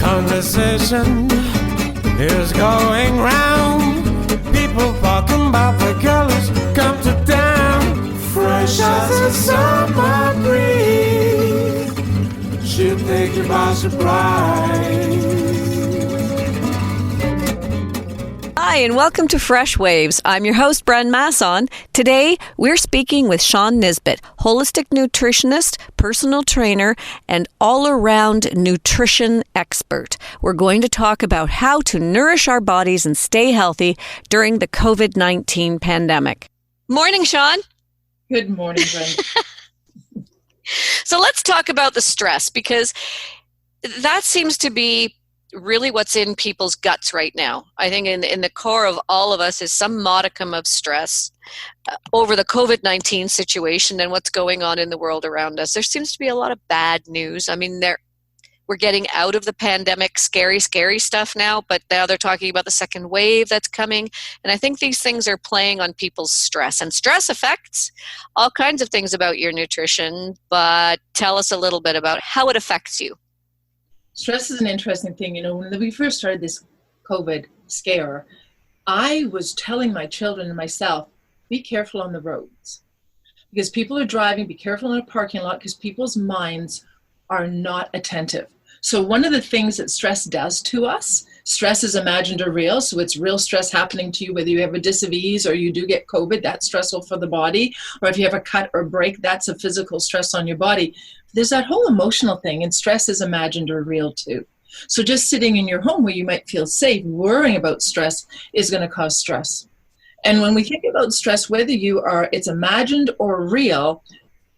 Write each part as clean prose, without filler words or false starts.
Conversation is going round. People talking about the colors come to town. Fresh as a summer breeze, she'll take you by surprise. Hi, and welcome to Freshwaves. I'm your host, Bren Masson. Today, we're speaking with Shawn Nisbet, holistic nutritionist, personal trainer, and all-around nutrition expert. We're going to talk about how to nourish our bodies and stay healthy during the COVID-19 pandemic. Morning, Shawn. Good morning, Bren. So let's talk about the stress, because that seems to be really what's in people's guts right now. I think in the core of all of us is some modicum of stress over the COVID-19 situation and what's going on in the world around us. There seems to be a lot of bad news. I mean, we're getting out of the pandemic, scary stuff now, but now they're talking about the second wave that's coming. And I think these things are playing on people's stress. And stress affects all kinds of things about your nutrition, but tell us a little bit about how it affects you. Stress is an interesting thing. You know, when we first started this COVID scare, I was telling my children and myself, be careful on the roads. Because people are driving, be careful in a parking lot, because people's minds are not attentive. So one of the things that stress does to us, stress is imagined or real, so it's real stress happening to you, whether you have a dis-ease or you do get COVID, that's stressful for the body, or if you have a cut or break, that's a physical stress on your body. There's that whole emotional thing, and stress is imagined or real too. So just sitting in your home where you might feel safe, worrying about stress is going to cause stress. And when we think about stress, whether it's imagined or real,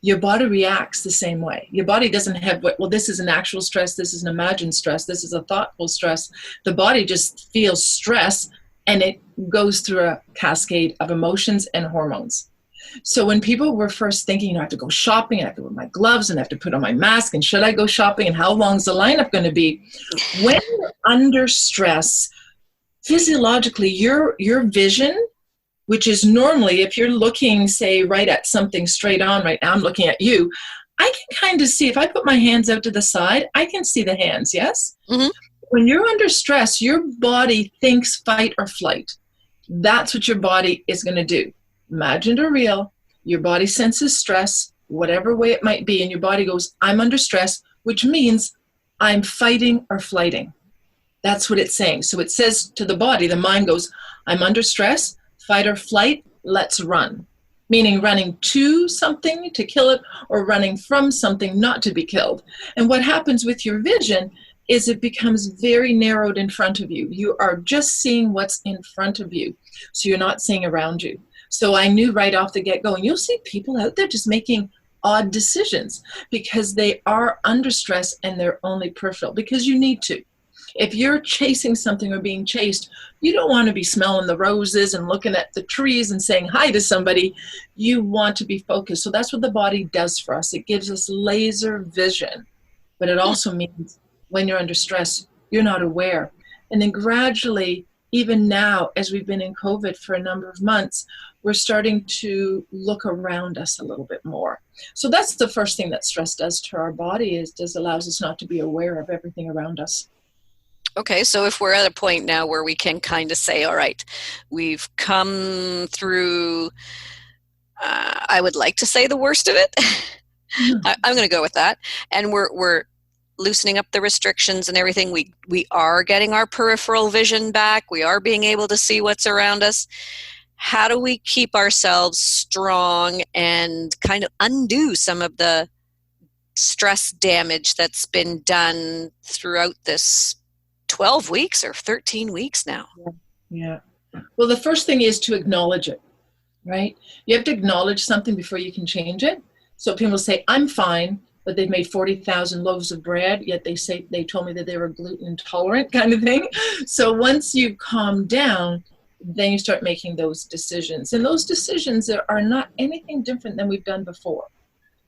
your body reacts the same way. Your body doesn't have, well, this is an actual stress, this is an imagined stress, this is a thoughtful stress. The body just feels stress, and it goes through a cascade of emotions and hormones. So when people were first thinking, I have to go shopping, I have to wear my gloves, and I have to put on my mask, and should I go shopping, and how long is the lineup going to be? When you're under stress, physiologically, your vision, which is normally, if you're looking, say, right at something straight on right now, I'm looking at you, I can kind of see, if I put my hands out to the side, I can see the hands, yes? Mm-hmm. When you're under stress, your body thinks fight or flight. That's what your body is going to do. Imagined or real, your body senses stress, whatever way it might be, and your body goes, I'm under stress, which means I'm fighting or flighting. That's what it's saying. So it says to the body, the mind goes, I'm under stress, fight or flight, let's run. Meaning running to something to kill it, or running from something not to be killed. And what happens with your vision is it becomes very narrowed in front of you. You are just seeing what's in front of you. So you're not seeing around you. So I knew right off the get-go, and you'll see people out there just making odd decisions because they are under stress and they're only peripheral, because you need to. If you're chasing something or being chased, you don't want to be smelling the roses and looking at the trees and saying hi to somebody. You want to be focused. So that's what the body does for us. It gives us laser vision. But it also means when you're under stress, you're not aware. And then gradually, even now, as we've been in COVID for a number of months, we're starting to look around us a little bit more. So that's the first thing that stress does to our body, allows us not to be aware of everything around us. Okay, so if we're at a point now where we can kind of say, all right, we've come through, I would like to say the worst of it. I'm going to go with that. And we're loosening up the restrictions and everything. We are getting our peripheral vision back. We are being able to see what's around us. How do we keep ourselves strong and kind of undo some of the stress damage that's been done throughout this 12 weeks or 13 weeks now? Yeah. Well, the first thing is to acknowledge it, right? You have to acknowledge something before you can change it. So people say, I'm fine, but they've made 40,000 loaves of bread, yet they told me that they were gluten intolerant, kind of thing. So once you calm down, then you start making those decisions. And those decisions are not anything different than we've done before.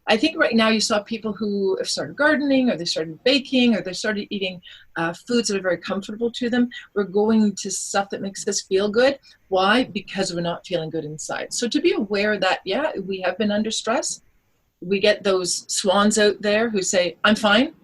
I think right now you saw people who have started gardening, or they started baking, or they started eating foods that are very comfortable to them. We're going to stuff that makes us feel good. Why? Because we're not feeling good inside. So to be aware that, yeah, we have been under stress. We get those swans out there who say, I'm fine,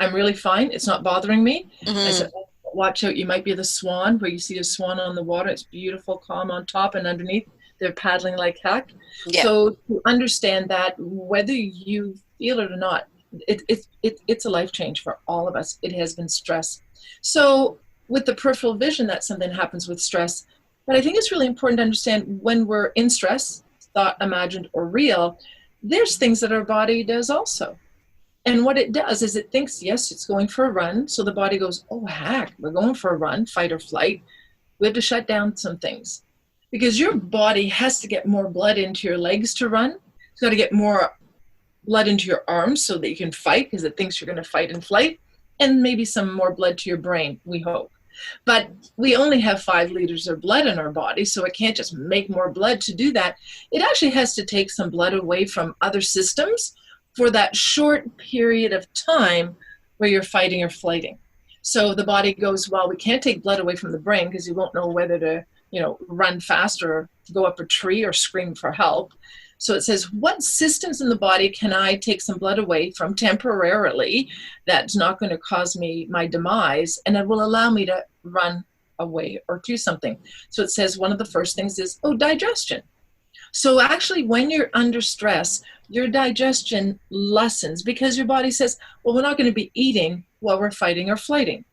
I'm really fine. It's not bothering me. I Mhm. said, oh, watch out. You might be the swan, where you see a swan on the water. It's beautiful, calm on top, and underneath they're paddling like heck. Yeah. So to understand that, whether you feel it or not, it's a life change for all of us. It has been stress. So with the peripheral vision, that's something that happens with stress. But I think it's really important to understand when we're in stress, thought, imagined, or real, there's things that our body does also. And what it does is it thinks, yes, it's going for a run. So the body goes, oh, heck, we're going for a run, fight or flight. We have to shut down some things. Because your body has to get more blood into your legs to run. It's got to get more blood into your arms so that you can fight, because it thinks you're going to fight and flight. And maybe some more blood to your brain, we hope. But we only have 5 liters of blood in our body, so it can't just make more blood to do that. It actually has to take some blood away from other systems for that short period of time where you're fighting or flighting. So the body goes, well, we can't take blood away from the brain because you won't know whether to, run faster or go up a tree or scream for help. So it says, what systems in the body can I take some blood away from temporarily that's not going to cause me my demise, and it will allow me to run away or do something? So it says one of the first things is, digestion. So actually, when you're under stress, your digestion lessens because your body says, well, we're not going to be eating while we're fighting or flighting.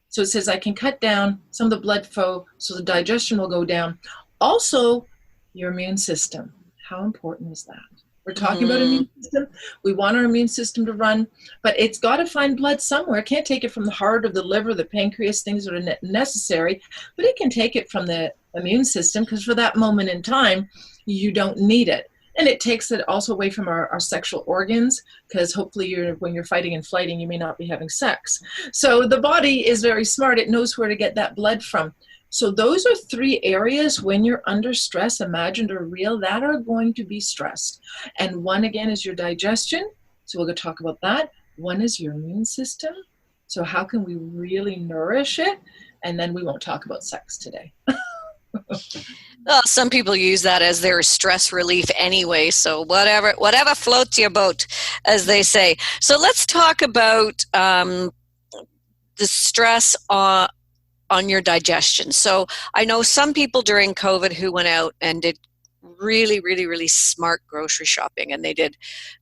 So it says I can cut down some of the blood flow so the digestion will go down. Also, your immune system. How important is that? We're talking about immune system. We want our immune system to run, but it's got to find blood somewhere. It can't take it from the heart or the liver, the pancreas, things that are necessary, but it can take it from the immune system because for that moment in time, you don't need it. And it takes it also away from our sexual organs, because hopefully when you're fighting and flighting, you may not be having sex. So the body is very smart. It knows where to get that blood from. So those are 3 areas when you're under stress, imagined or real, that are going to be stressed. And one, again, is your digestion. So we're going to talk about that. One is your immune system. So how can we really nourish it? And then we won't talk about sex today. Well, some people use that as their stress relief anyway, so whatever floats your boat, as they say. So let's talk about the stress on your digestion. So I know some people during COVID who went out and did really, really, really smart grocery shopping, and they did,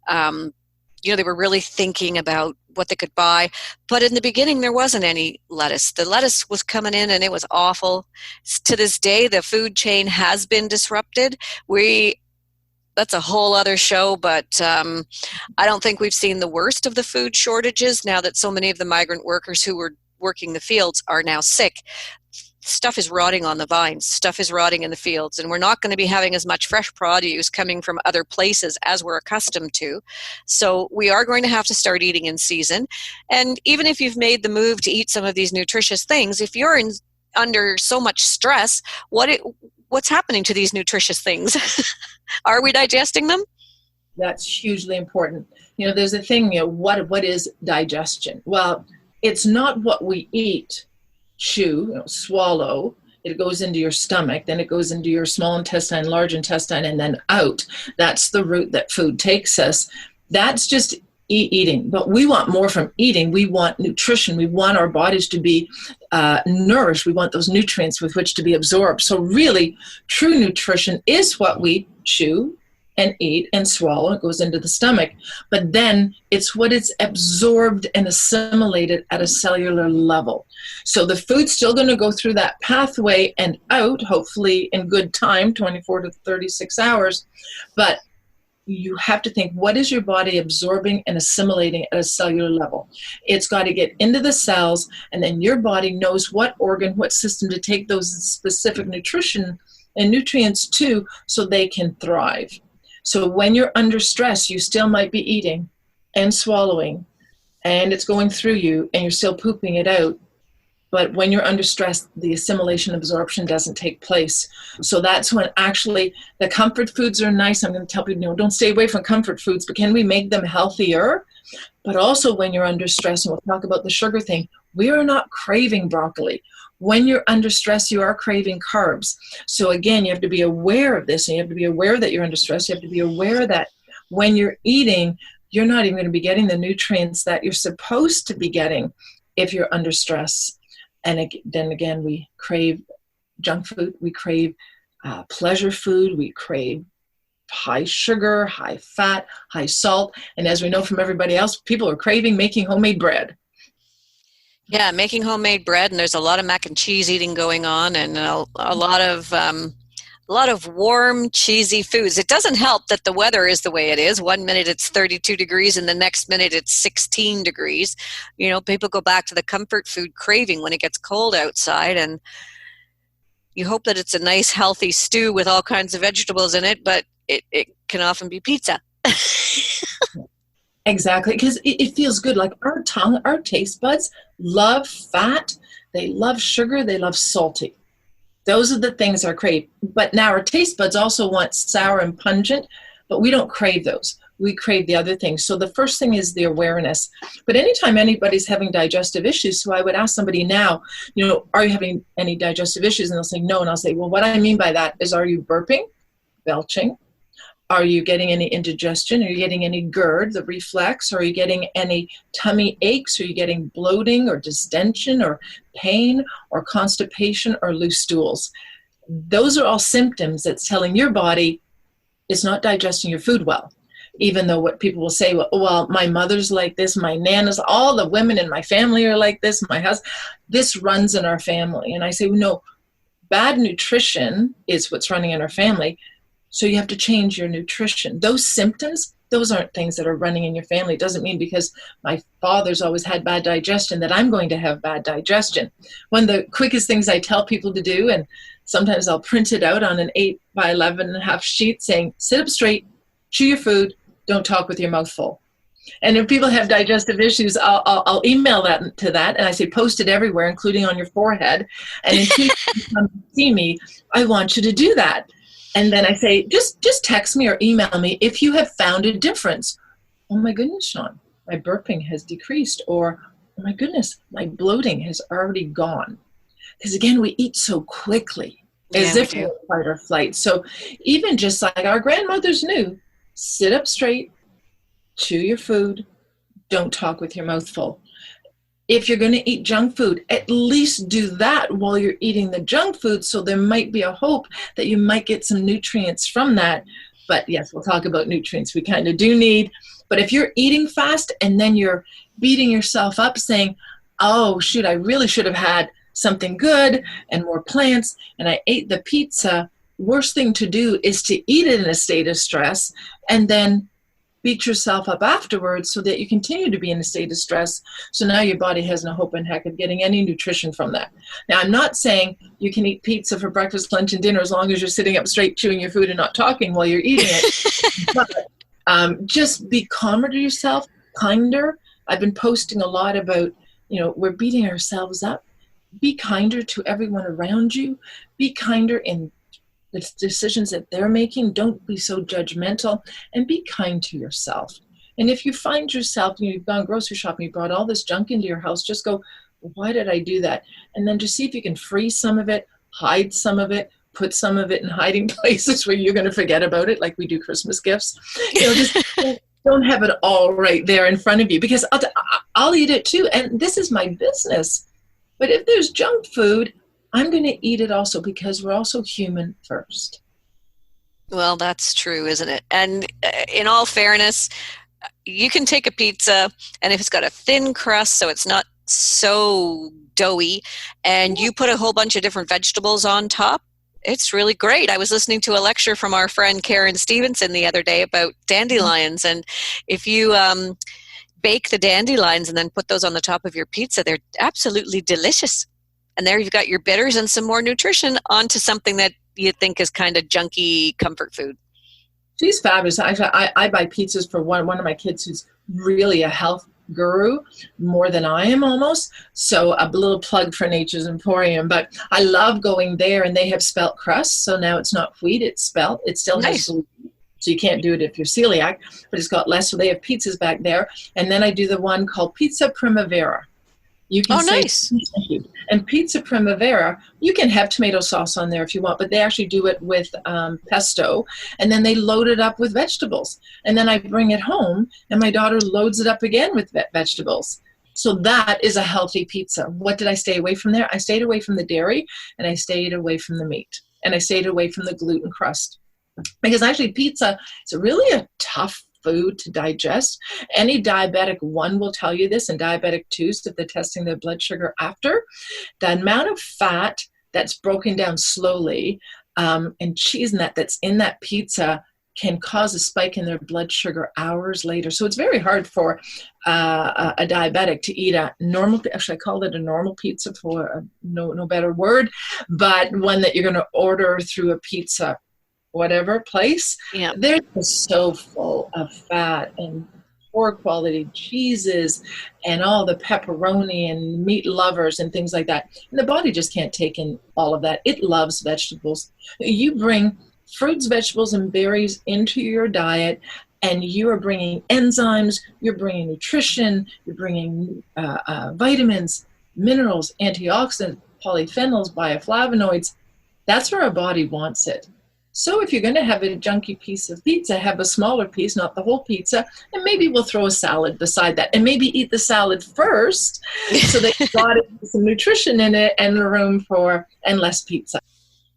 they were really thinking about what they could buy. But in the beginning, there wasn't any lettuce. The lettuce was coming in and it was awful. To this day, the food chain has been disrupted. That's a whole other show, but I don't think we've seen the worst of the food shortages now that so many of the migrant workers who were working the fields are now sick. Stuff is rotting on the vines, stuff is rotting in the fields, and we're not going to be having as much fresh produce coming from other places as we're accustomed to. So we are going to have to start eating in season. And even if you've made the move to eat some of these nutritious things, if you're under so much stress, what's happening to these nutritious things? Are we digesting them? That's hugely important. There's a thing, what is digestion? Well, it's not what we eat, chew, swallow. It goes into your stomach, then it goes into your small intestine, large intestine, and then out. That's the route that food takes us. That's just eating. But we want more from eating. We want nutrition. We want our bodies to be nourished. We want those nutrients with which to be absorbed. So really, true nutrition is what we chew and eat and swallow. It goes into the stomach. But then it's what it's absorbed and assimilated at a cellular level. So the food's still going to go through that pathway and out, hopefully in good time, 24 to 36 hours. But you have to think, what is your body absorbing and assimilating at a cellular level? It's got to get into the cells, and then your body knows what organ, what system to take those specific nutrition and nutrients to so they can thrive. So when you're under stress, you still might be eating and swallowing, and it's going through you, and you're still pooping it out. But when you're under stress, the assimilation absorption doesn't take place. So that's when actually the comfort foods are nice. I'm going to tell people, don't stay away from comfort foods, but can we make them healthier? But also when you're under stress, and we'll talk about the sugar thing, we are not craving broccoli. When you're under stress, you are craving carbs. So again, you have to be aware of this, and you have to be aware that you're under stress. You have to be aware that when you're eating, you're not even going to be getting the nutrients that you're supposed to be getting if you're under stress. And then again, we crave junk food, we crave pleasure food, we crave high sugar, high fat, high salt. And as we know from everybody else, people are craving making homemade bread. Yeah, making homemade bread, and there's a lot of mac and cheese eating going on, and a lot of warm, cheesy foods. It doesn't help that the weather is the way it is. 1 minute it's 32 degrees, and the next minute it's 16 degrees. You know, people go back to the comfort food craving when it gets cold outside, and you hope that it's a nice, healthy stew with all kinds of vegetables in it, but it can often be pizza. Exactly, because it feels good. Like our tongue, our taste buds love fat, they love sugar, they love salty. Those are the things our crave. But now our taste buds also want sour and pungent, but we don't crave those. We crave the other things. So the first thing is the awareness. But anytime anybody's having digestive issues, so I would ask somebody now, you know, are you having any digestive issues? And they'll say no. And I'll say, well, what I mean by that is, are you burping, belching? Are you getting any indigestion? Are you getting any GERD, the reflex? Are you getting any tummy aches? Are you getting bloating or distension or pain or constipation or loose stools? Those are all symptoms that's telling your body it's not digesting your food well. Even though what people will say, well, my mother's like this, my nana's, all the women in my family are like this, my husband, this runs in our family. And I say, well, no, bad nutrition is what's running in our family. So you have to change your nutrition. Those symptoms, those aren't things that are running in your family. It doesn't mean because my father's always had bad digestion that I'm going to have bad digestion. One of the quickest things I tell people to do, and sometimes I'll print it out on an 8 by 11.5 sheet saying, sit up straight, chew your food, don't talk with your mouth full. And if people have digestive issues, I'll email that to that, and I say post it everywhere, including on your forehead. And in case you come to see me, I want you to do that. And then I say, just text me or email me if you have found a difference. Oh my goodness, Shawn, my burping has decreased. Or, oh my goodness, my bloating has already gone. Because again, we eat so quickly, as if we're fight or flight. So even just like our grandmothers knew, sit up straight, chew your food, don't talk with your mouth full. If you're going to eat junk food, at least do that while you're eating the junk food, so there might be a hope that you might get some nutrients from that. But yes, we'll talk about nutrients we kind of do need. But if you're eating fast and then you're beating yourself up saying, oh, shoot, I really should have had something good and more plants, and I ate the pizza, worst thing to do is to eat it in a state of stress and then beat yourself up afterwards so that you continue to be in a state of stress. So now your body has no hope in heck of getting any nutrition from that. Now, I'm not saying you can eat pizza for breakfast, lunch, and dinner as long as you're sitting up straight, chewing your food and not talking while you're eating it. But just be calmer to yourself, kinder. I've been posting a lot about, you know, we're beating ourselves up. Be kinder to everyone around you. Be kinder in the decisions that they're making. Don't be so judgmental, and be kind to yourself. And if you find yourself, you've gone grocery shopping, you brought all this junk into your house, just go, why did I do that? And then just see if you can freeze some of it, hide some of it, put some of it in hiding places where you're going to forget about it, like we do Christmas gifts. You know, just don't have it all right there in front of you, because I'll eat it too, and this is my business. But if there's junk food, I'm going to eat it also, because we're also human first. Well, that's true, isn't it? And in all fairness, you can take a pizza, and if it's got a thin crust so it's not so doughy, and you put a whole bunch of different vegetables on top, it's really great. I was listening to a lecture from our friend Karen Stevenson the other day about dandelions, and if you bake the dandelions and then put those on the top of your pizza, they're absolutely delicious. And there you've got your bitters and some more nutrition onto something that you think is kind of junky comfort food. She's fabulous. I buy pizzas for one of my kids who's really a health guru, more than I am almost. So a little plug for Nature's Emporium. But I love going there, and they have spelt crust. So now it's not wheat, it's spelt. It still has gluten. So you can't do it if you're celiac, but it's got less. So they have pizzas back there. And then I do the one called Pizza Primavera. You can Oh, say nice. and pizza primavera, you can have tomato sauce on there if you want, but they actually do it with pesto, and then they load it up with vegetables. And then I bring it home, and my daughter loads it up again with vegetables. So that is a healthy pizza. What did I stay away from there? I stayed away from the dairy, and I stayed away from the meat, and I stayed away from the gluten crust. Because actually pizza is really a tough food to digest. Any diabetic 1 will tell you this, and diabetic 2s, if they're testing their blood sugar after, the amount of fat that's broken down slowly and cheese and that's in that pizza can cause a spike in their blood sugar hours later. So it's very hard for a diabetic to eat a normal, actually I called it a normal pizza for no better word, but one that you're going to order through a pizza whatever place. Yeah. They're just so full of fat and poor quality cheeses and all the pepperoni and meat lovers and things like that. And the body just can't take in all of that. It loves vegetables. You bring fruits, vegetables, and berries into your diet, and you are bringing enzymes, you're bringing nutrition, you're bringing vitamins, minerals, antioxidants, polyphenols, bioflavonoids. That's where our body wants it. So if you're going to have a junky piece of pizza, have a smaller piece, not the whole pizza, and maybe we'll throw a salad beside that. And maybe eat the salad first so that you've got some nutrition in it and room for, and less pizza.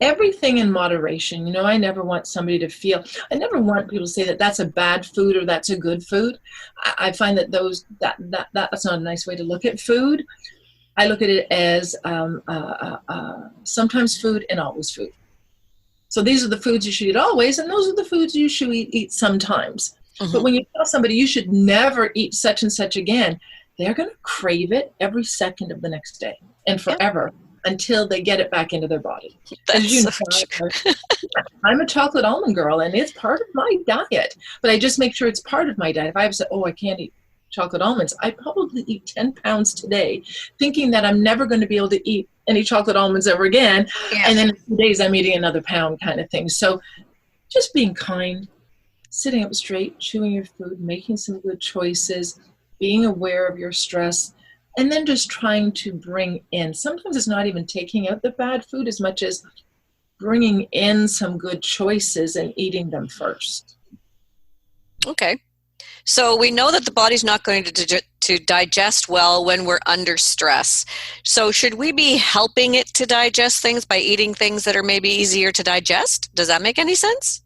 Everything in moderation. You know, I never want somebody to feel, I never want people to say that that's a bad food or that's a good food. I find that that's not a nice way to look at food. I look at it as sometimes food and always food. So these are the foods you should eat always, and those are the foods you should eat sometimes. Mm-hmm. But when you tell somebody you should never eat such and such again, they're going to crave it every second of the next day and forever until they get it back into their body. As you know, I'm a chocolate almond girl, and it's part of my diet. But I just make sure it's part of my diet. If I have said, I can't eat chocolate almonds, I probably eat 10 pounds today, thinking that I'm never going to be able to eat any chocolate almonds ever again. Yeah. And then in 2 days I'm eating another pound kind of thing. So just being kind, sitting up straight, chewing your food, making some good choices, being aware of your stress, and then just trying to bring in, sometimes it's not even taking out the bad food as much as bringing in some good choices and eating them first. Okay. So we know that the body's not going to digest well when we're under stress. So should we be helping it to digest things by eating things that are maybe easier to digest? Does that make any sense?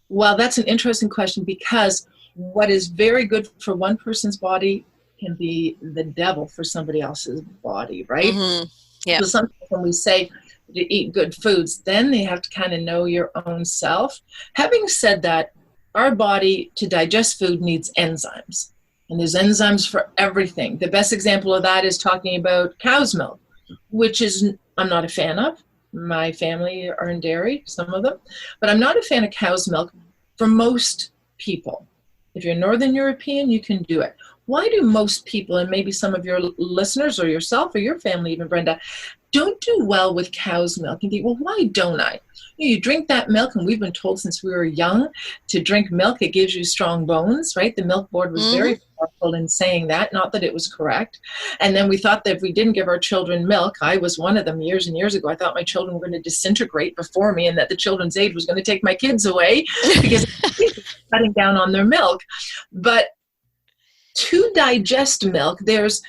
Well, that's an interesting question, because what is very good for one person's body can be the devil for somebody else's body, right? Mm-hmm. Yeah. So sometimes when we say to eat good foods, then they have to kind of know your own self. Having said that, our body to digest food needs enzymes, and there's enzymes for everything. The best example of that is talking about cow's milk, which is I'm not a fan of. My family are in dairy, some of them, but I'm not a fan of cow's milk for most people. If you're Northern European, you can do it. Why do most people, and maybe some of your listeners or yourself or your family even, Brenda, don't do well with cow's milk? And think, well, why don't I? You drink that milk, and we've been told since we were young to drink milk, it gives you strong bones, right? The milk board was very powerful in saying that, not that it was correct. And then we thought that if we didn't give our children milk, I was one of them years and years ago, I thought my children were going to disintegrate before me and that the children's aid was going to take my kids away because cutting down on their milk. But to digest milk, there's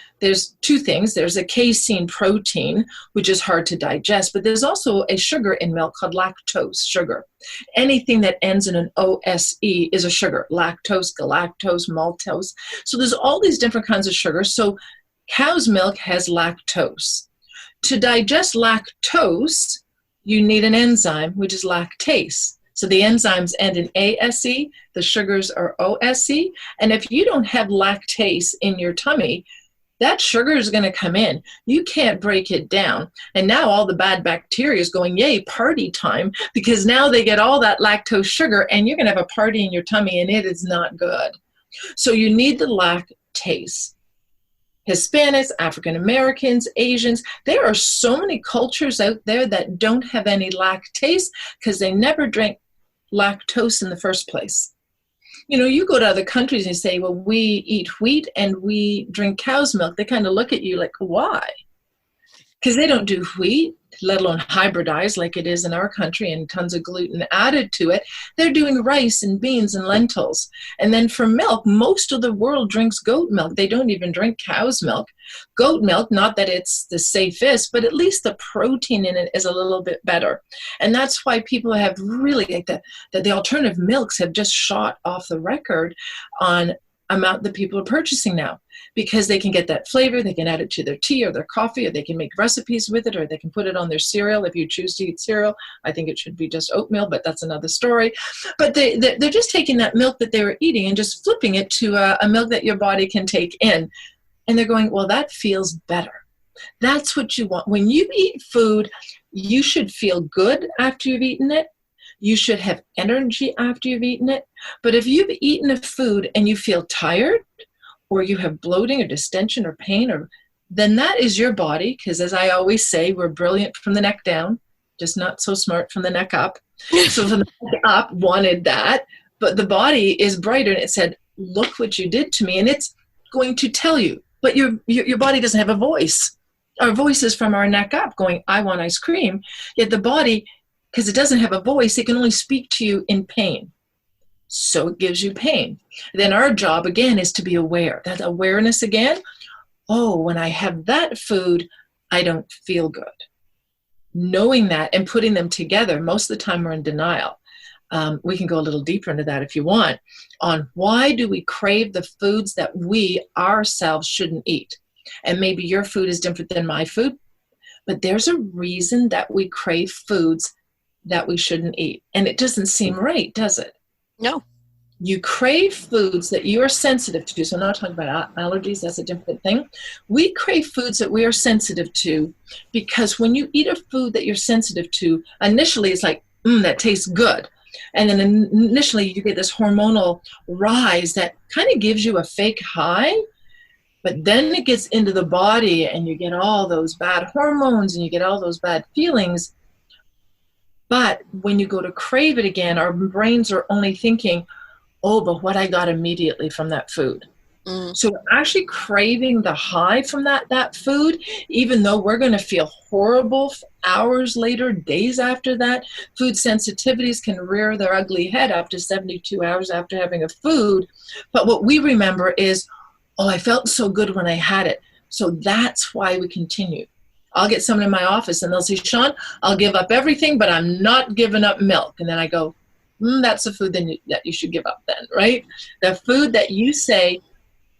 two things. There's a casein protein, which is hard to digest, but there's also a sugar in milk called lactose sugar. Anything that ends in an OSE is a sugar. Lactose, galactose, maltose. So there's all these different kinds of sugars. So cow's milk has lactose. To digest lactose, you need an enzyme, which is lactase. So the enzymes end in ASE, the sugars are OSE, and if you don't have lactase in your tummy, that sugar is going to come in. You can't break it down. And now all the bad bacteria is going, yay, party time, because now they get all that lactose sugar, and you're going to have a party in your tummy, and it is not good. So you need the lactase. Hispanics, African Americans, Asians, there are so many cultures out there that don't have any lactase because they never drank lactose in the first place. You go to other countries and you say, well, we eat wheat and we drink cow's milk. They kind of look at you like, why? Because they don't do wheat, let alone hybridize like it is in our country and tons of gluten added to it. They're doing rice and beans and lentils. And then for milk, most of the world drinks goat milk. They don't even drink cow's milk. Goat milk, not that it's the safest, but at least the protein in it is a little bit better. And that's why people have really, like the alternative milks have just shot off the record on amount that people are purchasing now, because they can get that flavor, they can add it to their tea or their coffee, or they can make recipes with it, or they can put it on their cereal if you choose to eat cereal. I think it should be just oatmeal, but that's another story. But they're just taking that milk that they were eating and just flipping it to a milk that your body can take in. And they're going, well, that feels better. That's what you want. When you eat food, you should feel good after you've eaten it. You should have energy after you've eaten it. But if you've eaten a food and you feel tired, or you have bloating or distension or pain, then that is your body, because as I always say, we're brilliant from the neck down, just not so smart from the neck up. So from the neck up wanted that, but the body is brighter, and it said, look what you did to me, and it's going to tell you. But your body doesn't have a voice. Our voice is from our neck up going, I want ice cream. Yet the body, because it doesn't have a voice, it can only speak to you in pain. So it gives you pain. Then our job, again, is to be aware. That awareness again, oh, when I have that food, I don't feel good. Knowing that and putting them together, most of the time we're in denial. We can go a little deeper into that if you want, on why do we crave the foods that we ourselves shouldn't eat. And maybe your food is different than my food, but there's a reason that we crave foods that we shouldn't eat. And it doesn't seem right, does it? No. You crave foods that you are sensitive to. So I'm not talking about allergies, that's a different thing. We crave foods that we are sensitive to, because when you eat a food that you're sensitive to, initially it's like, that tastes good. And then initially you get this hormonal rise that kind of gives you a fake high, but then it gets into the body and you get all those bad hormones and you get all those bad feelings. But when you go to crave it again, our brains are only thinking, oh, but what I got immediately from that food. So we're actually craving the high from that food, even though we're going to feel horrible hours later, days after that. Food sensitivities can rear their ugly head up to 72 hours after having a food. But what we remember is, oh, I felt so good when I had it. So that's why we continue. I'll get someone in my office and they'll say, Shawn, I'll give up everything, but I'm not giving up milk. And then I go, that's a food that you should give up then, right? The food that you say,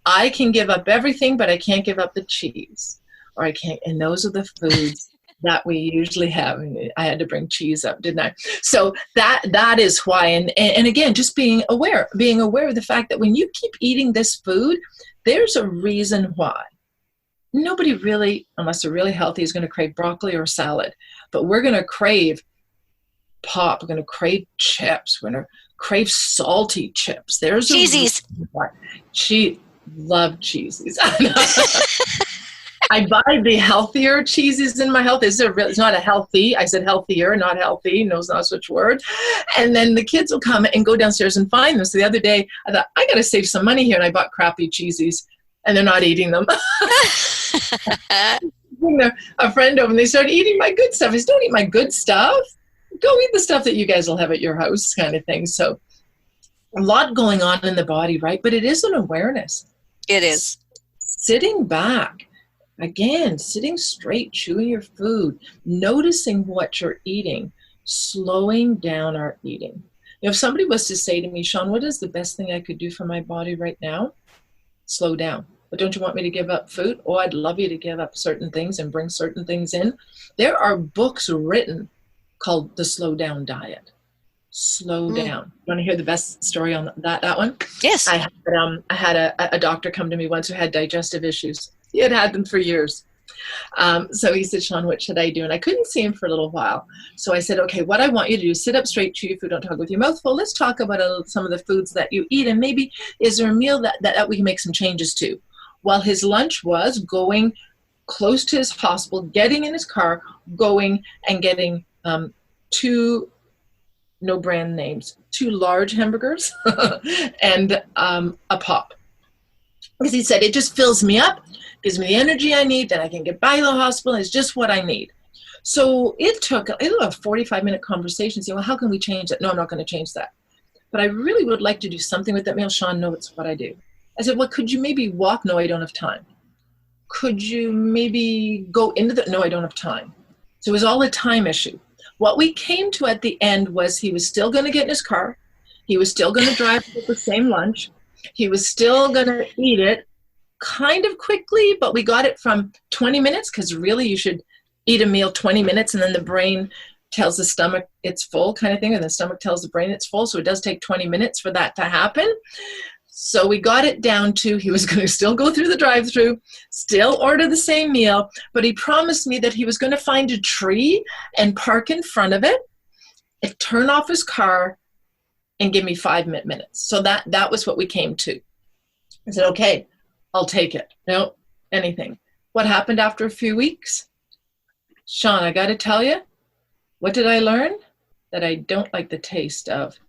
I can give up everything, but I can't give up the cheese. Or I can't, and those are the foods that we usually have. And I had to bring cheese up, didn't I? So that is why. And again, just being aware of the fact that when you keep eating this food, there's a reason why. Nobody really, unless they're really healthy, is going to crave broccoli or salad. But we're going to crave pop. We're going to crave chips. We're going to crave salty chips. There's cheesies. Love cheesies. I buy the healthier cheeses in my health. It's not a healthy. I said healthier, not healthy. No, it's not such word. And then the kids will come and go downstairs and find them. So the other day, I thought, I got to save some money here. And I bought crappy cheesies. And they're not eating them. A friend over and they started eating my good stuff. I said, don't eat my good stuff. Go eat the stuff that you guys will have at your house, kind of thing. So a lot going on in the body, right? But it is an awareness. It is. Sitting back, again, sitting straight, chewing your food, noticing what you're eating, slowing down our eating. If somebody was to say to me, Shawn, what is the best thing I could do for my body right now? Slow down. But don't you want me to give up food? Oh, I'd love you to give up certain things and bring certain things in. There are books written called The Slow Down Diet. Slow down. You want to hear the best story on that one? Yes. I had a doctor come to me once who had digestive issues. He had them for years. So he said, Shawn, what should I do? And I couldn't see him for a little while. So I said, okay, what I want you to do is sit up straight, chew your food, don't talk with your mouth full. Let's talk about some of the foods that you eat. And maybe is there a meal that we can make some changes to? Well, his lunch was going close to his hospital, getting in his car, going and getting 2 no brand names, 2 large hamburgers and a pop. Because he said, it just fills me up, gives me the energy I need, then I can get by the hospital. It's just what I need. So it took a 45-minute conversation saying, well, how can we change that? No, I'm not going to change that. But I really would like to do something with that meal. Shawn, no, it's what I do. I said, well, could you maybe walk? No, I don't have time. Could you maybe go into the, no, I don't have time. So it was all a time issue. What we came to at the end was he was still going to get in his car. He was still going to drive with the same lunch. He was still going to eat it kind of quickly, but we got it from 20 minutes, because really you should eat a meal 20 minutes and then the brain tells the stomach it's full kind of thing, and the stomach tells the brain it's full. So it does take 20 minutes for that to happen. So we got it down to he was going to still go through the drive-through, still order the same meal, but he promised me that he was going to find a tree and park in front of it and turn off his car and give me 5 minutes. So that was what we came to. I said, okay, I'll take it. No, anything. What happened after a few weeks? Shawn, I got to tell you, what did I learn? That I don't like the taste of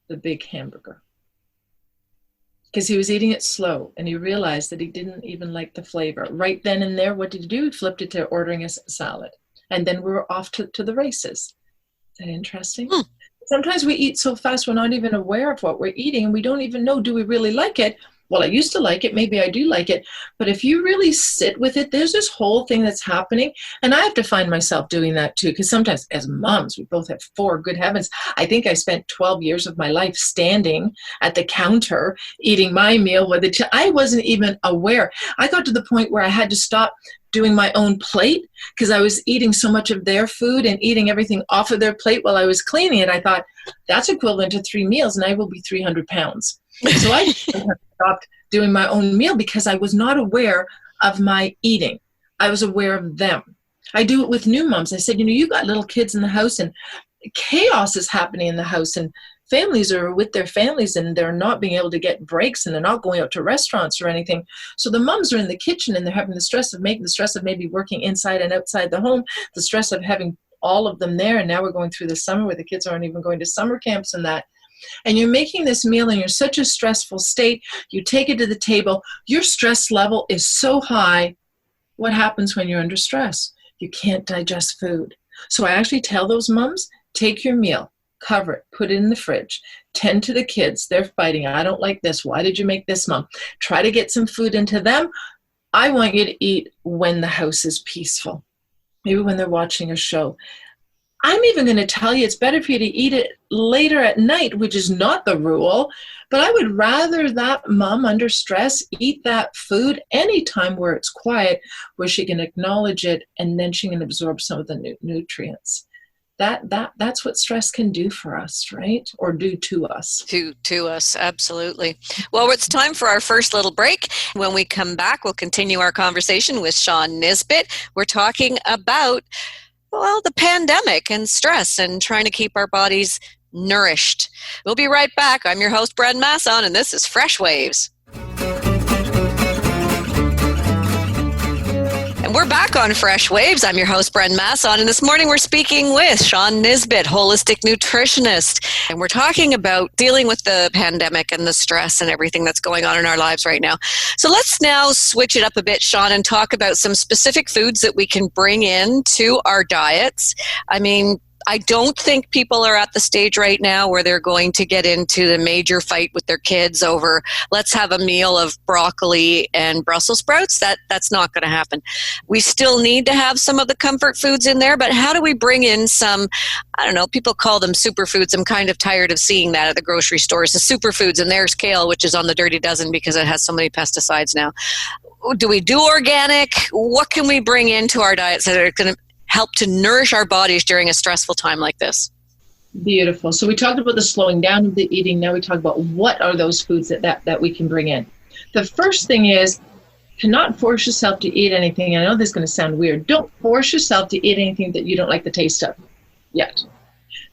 the big hamburger. Because he was eating it slow, and he realized that he didn't even like the flavor. Right then and there, what did he do? He flipped it to ordering a salad. And then we were off to the races. Is that interesting? Sometimes we eat so fast we're not even aware of what we're eating, and we don't even know, do we really like it? Well, I used to like it. Maybe I do like it. But if you really sit with it, there's this whole thing that's happening. And I have to find myself doing that too, because sometimes as moms, we both have 4, good heavens. I think I spent 12 years of my life standing at the counter, eating my meal with it. I wasn't even aware. I got to the point where I had to stop doing my own plate because I was eating so much of their food and eating everything off of their plate while I was cleaning it. I thought, that's equivalent to 3 meals and I will be 300 pounds. So I stopped doing my own meal because I was not aware of my eating. I was aware of them. I do it with new moms. I said, you got little kids in the house and chaos is happening in the house, and families are with their families and they're not being able to get breaks and they're not going out to restaurants or anything. So the moms are in the kitchen and they're having the stress of maybe working inside and outside the home, the stress of having all of them there. And now we're going through the summer where the kids aren't even going to summer camps and that. And you're making this meal and you're such a stressful state. You take it to the table. Your stress level is so high. What happens when you're under stress? You can't digest food. So I actually tell those moms, take your meal, cover it, put it in the fridge, tend to the kids. They're fighting. I don't like this. Why did you make this, Mom? Try to get some food into them. I want you to eat when the house is peaceful, maybe when they're watching a show. I'm even going to tell you it's better for you to eat it later at night, which is not the rule, but I would rather that mom under stress eat that food anytime where it's quiet, where she can acknowledge it, and then she can absorb some of the nutrients. That's what stress can do for us, right? Or do to us. To us, absolutely. Well, it's time for our first little break. When we come back, we'll continue our conversation with Shawn Nisbet. We're talking about the pandemic and stress and trying to keep our bodies nourished. We'll be right back. I'm your host, Bren Masson, and this is Freshwaves. And we're back on Freshwaves. I'm your host, Bren Masson, and this morning we're speaking with Shawn Nisbet, holistic nutritionist, and we're talking about dealing with the pandemic and the stress and everything that's going on in our lives right now. So let's now switch it up a bit, Shawn, and talk about some specific foods that we can bring into our diets. I mean, I don't think people are at the stage right now where they're going to get into the major fight with their kids over, let's have a meal of broccoli and Brussels sprouts. That's not going to happen. We still need to have some of the comfort foods in there, but how do we bring in some, I don't know, people call them superfoods. I'm kind of tired of seeing that at the grocery stores, the superfoods, and there's kale, which is on the dirty dozen because it has so many pesticides now. Do we do organic? What can we bring into our diets that are going to help to nourish our bodies during a stressful time like this? Beautiful. So we talked about the slowing down of the eating. Now we talk about what are those foods that we can bring in. The first thing is to not force yourself to eat anything. I know this is going to sound weird. Don't force yourself to eat anything that you don't like the taste of yet.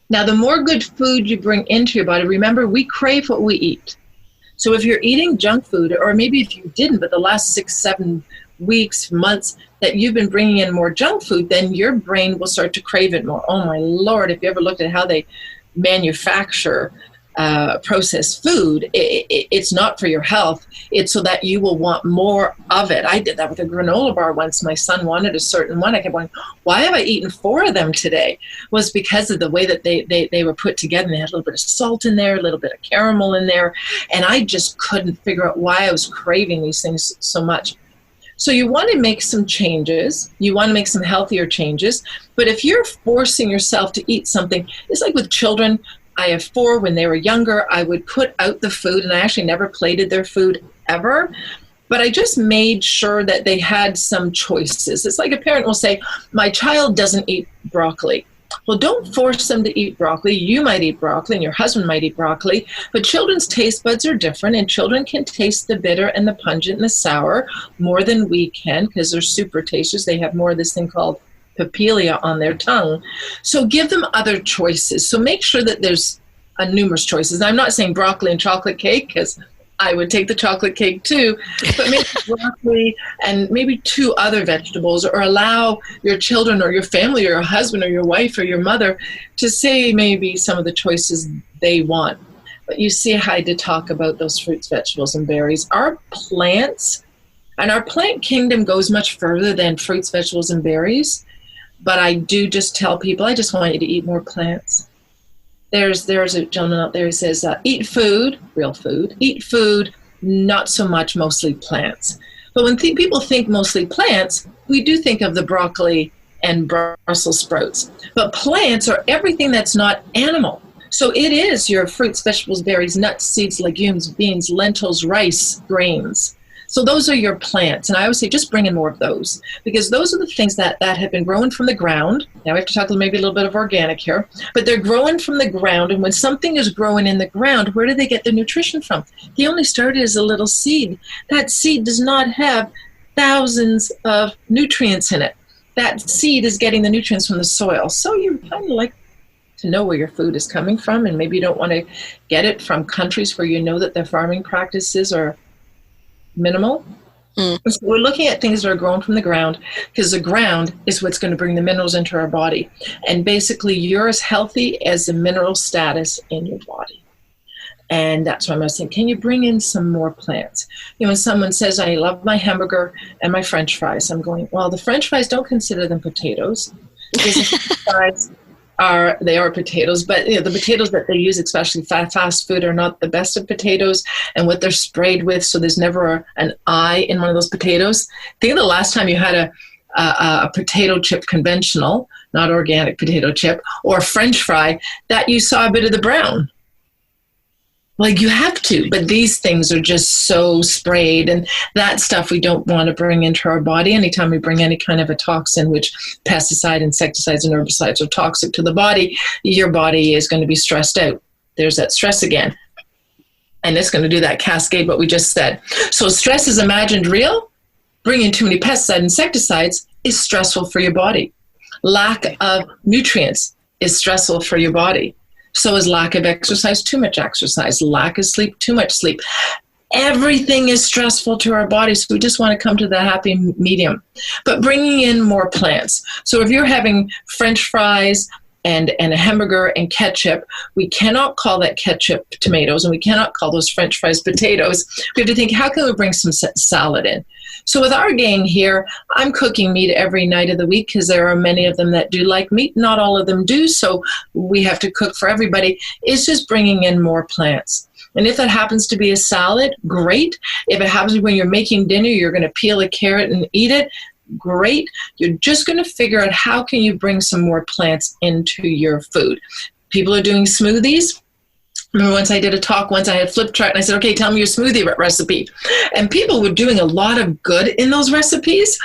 Now, the more good food you bring into your body, remember, we crave what we eat. So if you're eating junk food, or maybe if you didn't, but the last 6-7 weeks, months, that you've been bringing in more junk food, then your brain will start to crave it more. Oh my Lord, if you ever looked at how they manufacture processed food, it's not for your health. It's so that you will want more of it. I did that with a granola bar once. My son wanted a certain one. I kept going, why have I eaten 4 of them today? Was because of the way that they were put together. And they had a little bit of salt in there, a little bit of caramel in there. And I just couldn't figure out why I was craving these things so much. So you want to make some changes. You want to make some healthier changes. But if you're forcing yourself to eat something, it's like with children. I have 4. When they were younger, I would put out the food, and I actually never plated their food ever. But I just made sure that they had some choices. It's like a parent will say, my child doesn't eat broccoli. Well, don't force them to eat broccoli. You might eat broccoli, and your husband might eat broccoli. But children's taste buds are different, and children can taste the bitter and the pungent and the sour more than we can because they're super tasters. They have more of this thing called papilia on their tongue. So give them other choices. So make sure that there's numerous choices. And I'm not saying broccoli and chocolate cake, because I would take the chocolate cake too, but maybe broccoli and maybe 2 other vegetables, or allow your children or your family or your husband or your wife or your mother to say maybe some of the choices they want. But you see how I did talk about those fruits, vegetables, and berries. Our plants and our plant kingdom goes much further than fruits, vegetables, and berries. But I do just tell people, I just want you to eat more plants. There's a gentleman out there who says, eat food, real food, eat food, not so much mostly plants. But when people think mostly plants, we do think of the broccoli and Brussels sprouts. But plants are everything that's not animal. So it is your fruits, vegetables, berries, nuts, seeds, legumes, beans, lentils, rice, grains. So those are your plants. And I always say, just bring in more of those, because those are the things that have been growing from the ground. Now we have to talk maybe a little bit of organic here, but they're growing from the ground. And when something is growing in the ground, where do they get their nutrition from? They only started as a little seed. That seed does not have thousands of nutrients in it. That seed is getting the nutrients from the soil. So you kind of like to know where your food is coming from. And maybe you don't want to get it from countries where you know that their farming practices are minimal. So we're looking at things that are grown from the ground, because the ground is what's going to bring the minerals into our body. And basically, you're as healthy as the mineral status in your body. And that's why I'm saying, can you bring in some more plants? You know, when someone says, I love my hamburger and my French fries, I'm going, well, the French fries, don't consider them potatoes. Because the French fries they are potatoes, but you know, the potatoes that they use, especially fast food, are not the best of potatoes, and what they're sprayed with, so there's never an I in one of those potatoes. Think of the last time you had a potato chip, conventional, not organic potato chip, or a French fry, that you saw a bit of the brown. Like, you have to, but these things are just so sprayed, and that stuff we don't want to bring into our body. Anytime we bring any kind of a toxin, which pesticide, insecticides, and herbicides are toxic to the body, your body is going to be stressed out. There's that stress again. And it's going to do that cascade, what we just said. So stress is imagined real. Bringing too many pesticides, insecticides is stressful for your body. Lack of nutrients is stressful for your body. So is lack of exercise, too much exercise, lack of sleep, too much sleep. Everything is stressful to our bodies. So we just want to come to the happy medium. But bringing in more plants. So if you're having French fries and a hamburger and ketchup, we cannot call that ketchup tomatoes, and we cannot call those French fries potatoes. We have to think, how can we bring some salad in? So with our gang here, I'm cooking meat every night of the week, because there are many of them that do like meat. Not all of them do, so we have to cook for everybody. It's just bringing in more plants. And if that happens to be a salad, great. If it happens when you're making dinner, you're going to peel a carrot and eat it, great. You're just going to figure out how can you bring some more plants into your food. People are doing smoothies. Remember once I did a talk, once I had flip chart, and I said, okay, tell me your smoothie recipe. And people were doing a lot of good in those recipes,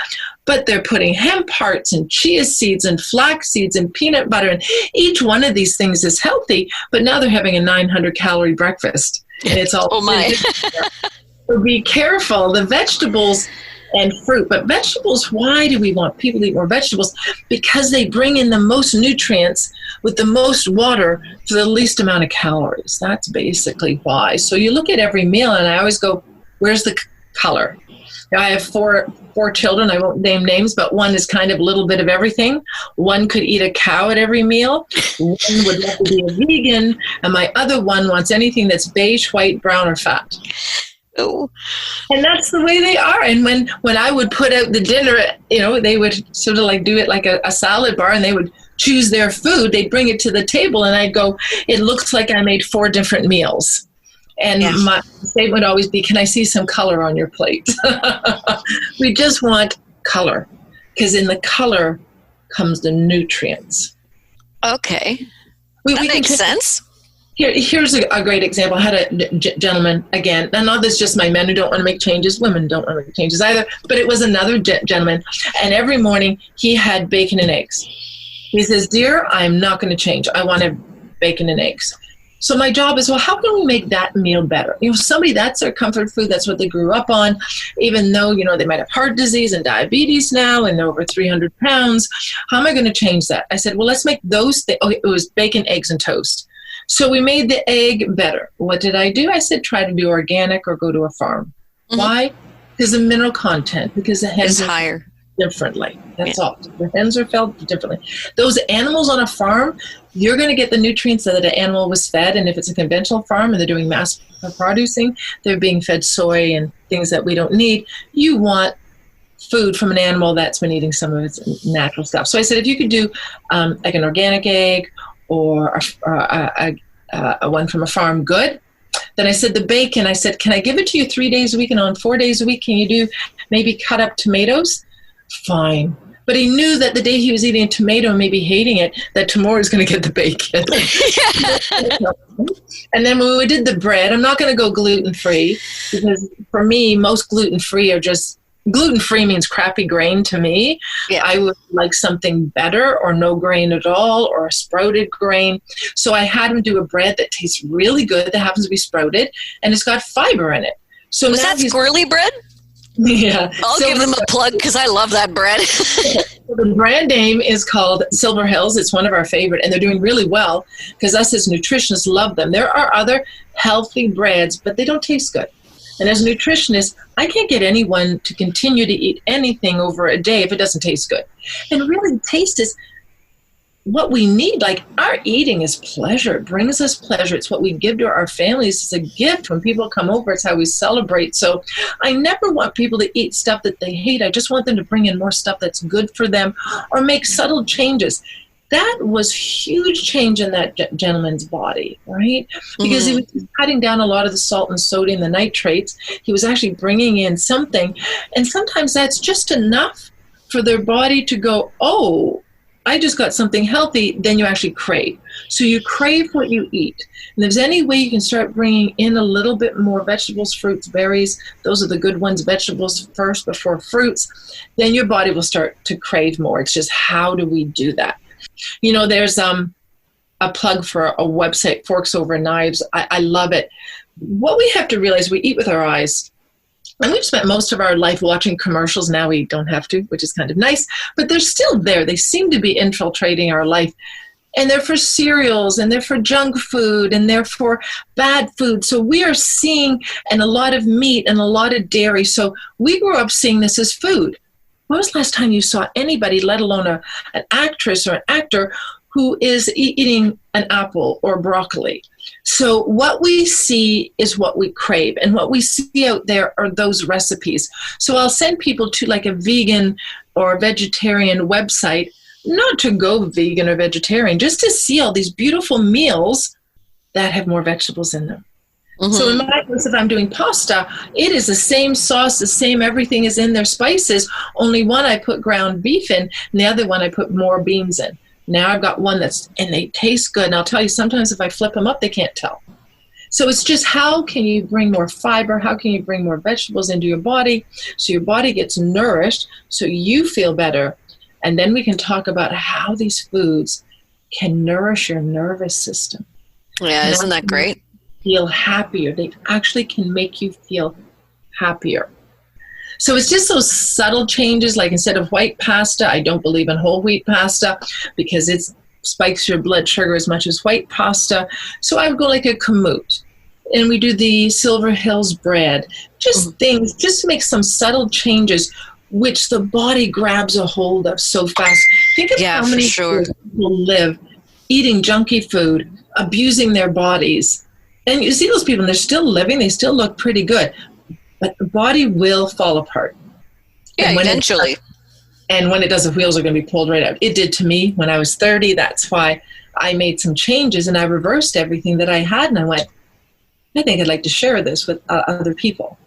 but they're putting hemp hearts and chia seeds and flax seeds and peanut butter, and each one of these things is healthy, but now they're having a 900-calorie breakfast. And it's all oh my. So be careful. The vegetables and fruit. But vegetables, why do we want people to eat more vegetables? Because they bring in the most nutrients with the most water for the least amount of calories. That's basically why. So you look at every meal, and I always go, where's the color? I have four children. I won't name names, but one is kind of a little bit of everything. One could eat a cow at every meal. One would love to be a vegan. And my other one wants anything that's beige, white, brown, or fat. Oh. And that's the way they are. And when I would put out the dinner, they would sort of like do it like a salad bar, and they would choose their food. They'd bring it to the table, and I'd go, it looks like I made 4 different meals. And my statement would always be, can I see some color on your plate? We just want color, because in the color comes the nutrients. Okay. That makes sense. Here's a great example. I had a gentleman, again, and not this just my men who don't want to make changes, women don't want to make changes either, but it was another gentleman, and every morning he had bacon and eggs. He says, dear, I'm not going to change. I want to have bacon and eggs. So my job is, well, how can we make that meal better? Somebody, that's their comfort food. That's what they grew up on, even though, they might have heart disease and diabetes now and they're over 300 pounds. How am I going to change that? I said, well, let's make those things. Oh, it was bacon, eggs, and toast. So we made the egg better. What did I do? I said, try to do organic or go to a farm. Mm-hmm. Why? Because the mineral content, because the hens is higher. Differently. That's all. The hens are fed differently. Those animals on a farm, you're going to get the nutrients that the animal was fed. And if it's a conventional farm and they're doing mass producing, they're being fed soy and things that we don't need. You want food from an animal that's been eating some of its natural stuff. So I said, if you could do like an organic egg or a one from a farm, good. Then I said, the bacon, I said, can I give it to you 3 days a week? And on 4 days a week, can you do maybe cut up tomatoes? Fine. But he knew that the day he was eating a tomato and maybe hating it, that tomorrow he's going to get the bacon. And then when we did the bread, I'm not going to go gluten-free, because for me, most gluten-free are just, gluten-free means crappy grain to me. Yeah. I would like something better, or no grain at all, or a sprouted grain. So I had him do a bread that tastes really good, that happens to be sprouted, and it's got fiber in it. So was that squirrely bread? Yeah. I'll give them a plug because I love that bread. The brand name is called Silver Hills. It's one of our favorite, and they're doing really well because us as nutritionists love them. There are other healthy breads, but they don't taste good. And as a nutritionist, I can't get anyone to continue to eat anything over a day if it doesn't taste good. And really, taste is what we need. Like, our eating is pleasure. It brings us pleasure. It's what we give to our families. It's a gift. When people come over, it's how we celebrate. So I never want people to eat stuff that they hate. I just want them to bring in more stuff that's good for them, or make subtle changes. That was huge change in that gentleman's body, right? Because he was cutting down a lot of the salt and sodium, the nitrates. He was actually bringing in something. And sometimes that's just enough for their body to go, oh, I just got something healthy. Then you actually crave. So you crave what you eat. And if there's any way you can start bringing in a little bit more vegetables, fruits, berries, those are the good ones, vegetables first before fruits, then your body will start to crave more. It's just, how do we do that? There's a plug for a website, Forks Over Knives. I love it. What we have to realize, we eat with our eyes. And we've spent most of our life watching commercials. Now we don't have to, which is kind of nice. But they're still there. They seem to be infiltrating our life. And they're for cereals, and they're for junk food, and they're for bad food. So we are seeing and a lot of meat and a lot of dairy. So we grew up seeing this as food. When was the last time you saw anybody, let alone an actress or an actor, who is eating an apple or broccoli? So what we see is what we crave, and what we see out there are those recipes. So I'll send people to like a vegan or vegetarian website, not to go vegan or vegetarian, just to see all these beautiful meals that have more vegetables in them. Mm-hmm. So in my case, if I'm doing pasta, it is the same sauce, the same everything is in their spices, only one I put ground beef in, and the other one I put more beans in. Now I've got one and they taste good. And I'll tell you, sometimes if I flip them up, they can't tell. So it's just, how can you bring more fiber? How can you bring more vegetables into your body so your body gets nourished, so you feel better? And then we can talk about how these foods can nourish your nervous system. Yeah, isn't that great? Feel happier. They actually can make you feel happier. So it's just those subtle changes, like instead of white pasta, I don't believe in whole wheat pasta because it spikes your blood sugar as much as white pasta. So I would go like a kamut. And we do the Silver Hills bread. Just things, just to make some subtle changes, which the body grabs a hold of so fast. Think of how many people live eating junky food, abusing their bodies. And you see those people, and they're still living, they still look pretty good. But the body will fall apart. Yeah, eventually. And when it does, the wheels are going to be pulled right out. It did to me when I was 30. That's why I made some changes, and I reversed everything that I had. And I went, I think I'd like to share this with other people.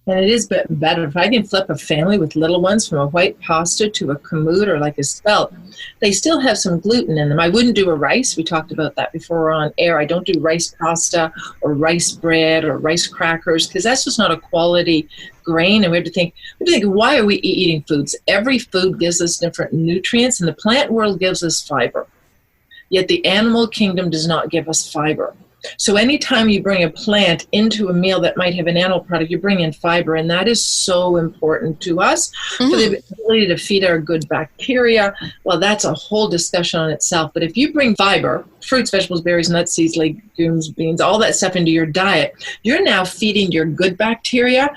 And it is better if I can flip a family with little ones from a white pasta to a kamut or like a spelt. They still have some gluten in them. I wouldn't do a rice. We talked about that before on air. I don't do rice pasta or rice bread or rice crackers because that's just not a quality grain. And we have to think, why are we eating foods? Every food gives us different nutrients, and the plant world gives us fiber. Yet the animal kingdom does not give us fiber. So anytime you bring a plant into a meal that might have an animal product, you bring in fiber, and that is so important to us for the ability to feed our good bacteria. Well, that's a whole discussion on itself. But if you bring fiber, fruits, vegetables, berries, nuts, seeds, legumes, beans, all that stuff into your diet, you're now feeding your good bacteria,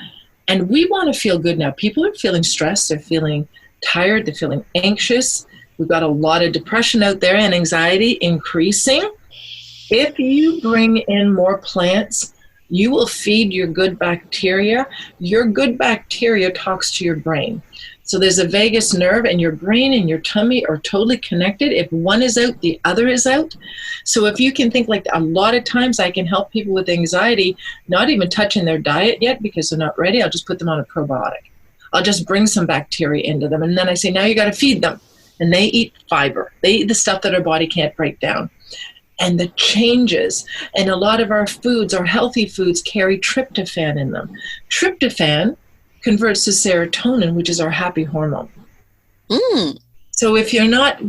and we want to feel good now. People are feeling stressed, they're feeling tired, they're feeling anxious. We've got a lot of depression out there and anxiety increasing. If you bring in more plants, you will feed your good bacteria. Your good bacteria talks to your brain. So there's a vagus nerve, and your brain and your tummy are totally connected. If one is out, the other is out. So if you can think, like a lot of times I can help people with anxiety, not even touching their diet yet because they're not ready. I'll just put them on a probiotic. I'll just bring some bacteria into them. And then I say, now you got to feed them. And they eat fiber. They eat the stuff that our body can't break down. And the changes, and a lot of our foods, our healthy foods, carry tryptophan in them. Tryptophan converts to serotonin, which is our happy hormone. So if you're not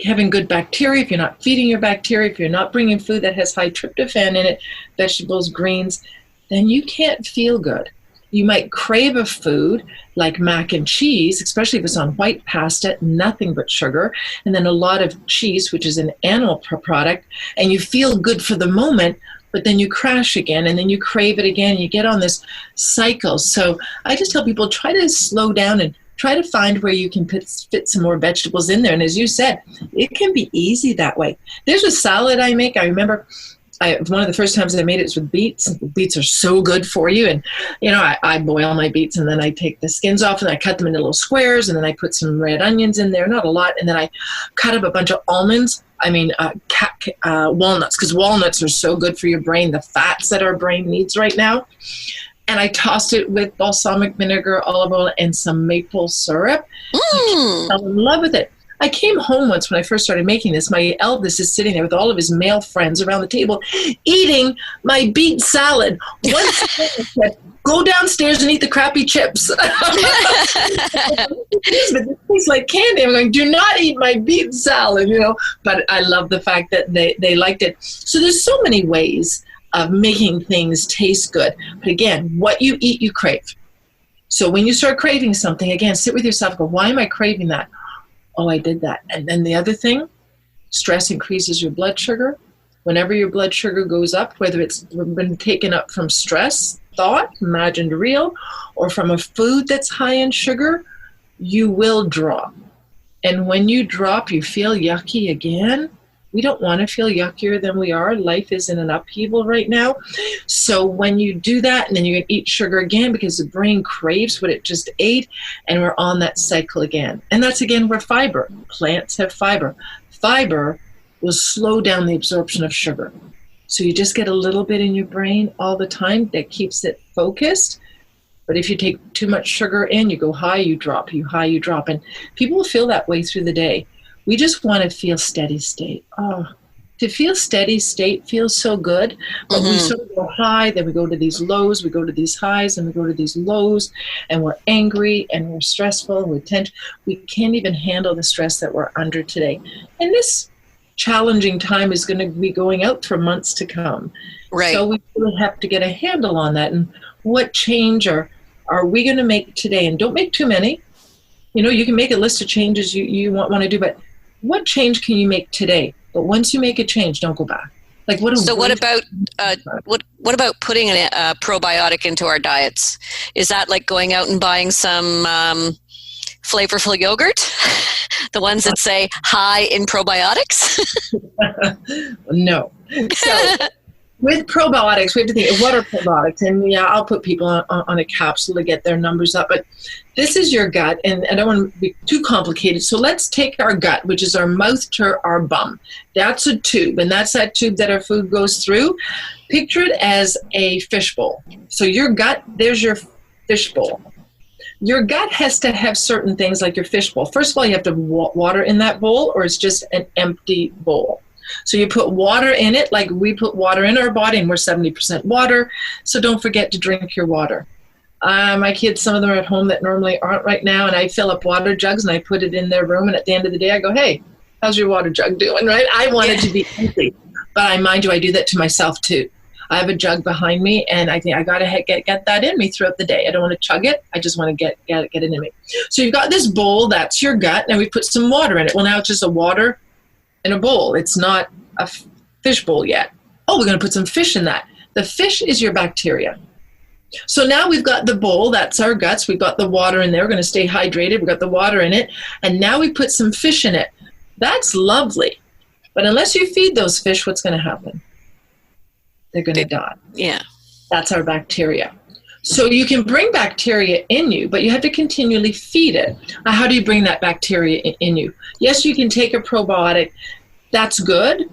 having good bacteria, if you're not feeding your bacteria, if you're not bringing food that has high tryptophan in it, vegetables, greens, then you can't feel good. You might crave a food like mac and cheese, especially if it's on white pasta, nothing but sugar, and then a lot of cheese, which is an animal product, and you feel good for the moment, but then you crash again, and then you crave it again, and you get on this cycle. So I just tell people, try to slow down and try to find where you can fit some more vegetables in there. And as you said, it can be easy that way. There's a salad I make. I remember one of the first times I made it was with beets. Beets are so good for you. And, I boil my beets, and then I take the skins off, and I cut them into little squares, and then I put some red onions in there, not a lot. And then I cut up a bunch of almonds. Walnuts, because walnuts are so good for your brain, the fats that our brain needs right now. And I tossed it with balsamic vinegar, olive oil, and some maple syrup. I fell in love with it. I came home once when I first started making this. My eldest is sitting there with all of his male friends around the table eating my beet salad. One said, go downstairs and eat the crappy chips. But this tastes like candy. I'm going, do not eat my beet salad, But I love the fact that they liked it. So there's so many ways of making things taste good. But again, what you eat, you crave. So when you start craving something, again, sit with yourself, go, why am I craving that? Oh, I did that. And then the other thing, stress increases your blood sugar. Whenever your blood sugar goes up, whether it's been taken up from stress, thought, imagined real, or from a food that's high in sugar, you will drop. And when you drop, you feel yucky again. We don't want to feel yuckier than we are. Life is in an upheaval right now. So when you do that, and then you eat sugar again because the brain craves what it just ate, and we're on that cycle again. And that's again where fiber. Plants have fiber. Fiber will slow down the absorption of sugar. So you just get a little bit in your brain all the time that keeps it focused. But if you take too much sugar in, you go high, you drop, you high, you drop. And people will feel that way through the day. We just want to feel steady state. Oh, to feel steady state feels so good. But we sort of go high, then we go to these lows, we go to these highs, and we go to these lows, and we're angry, and we're stressful, and we're tense. We can't even handle the stress that we're under today. And this challenging time is going to be going out for months to come. Right. So we really have to get a handle on that. And what change are we going to make today? And don't make too many. You can make a list of changes you want to do, but what change can you make today? But once you make a change, don't go back. Like what? So what about putting a probiotic into our diets? Is that like going out and buying some flavorful yogurt? The ones that say high in probiotics? No. So with probiotics, we have to think, what are probiotics? And yeah, I'll put people on a capsule to get their numbers up. But this is your gut, and I don't want to be too complicated. So let's take our gut, which is our mouth to our bum. That's a tube, and that's that tube that our food goes through. Picture it as a fishbowl. So your gut, there's your fishbowl. Your gut has to have certain things like your fishbowl. First of all, you have to have water in that bowl, or it's just an empty bowl. So you put water in it, like we put water in our body, and we're 70% water. So don't forget to drink your water. My kids, some of them are at home that normally aren't right now, and I fill up water jugs and I put it in their room. And at the end of the day, I go, "Hey, how's your water jug doing?" Right? I want it to be empty, but I mind you, I do that to myself too. I have a jug behind me, and I think I got to get that in me throughout the day. I don't want to chug it. I just want to get it in me. So you've got this bowl, that's your gut, and we put some water in it. Well, now it's just a water in a bowl. It's not a fish bowl yet. Oh, we're going to put some fish in that. The fish is your bacteria. So now we've got the bowl, that's our guts. We've got the water in there. We're going to stay hydrated. We've got the water in it. And now we put some fish in it. That's lovely. But unless you feed those fish, what's going to happen? They're going to die. Yeah. That's our bacteria. So you can bring bacteria in you, but you have to continually feed it. How do you bring that bacteria in you? Yes, you can take a probiotic. That's good.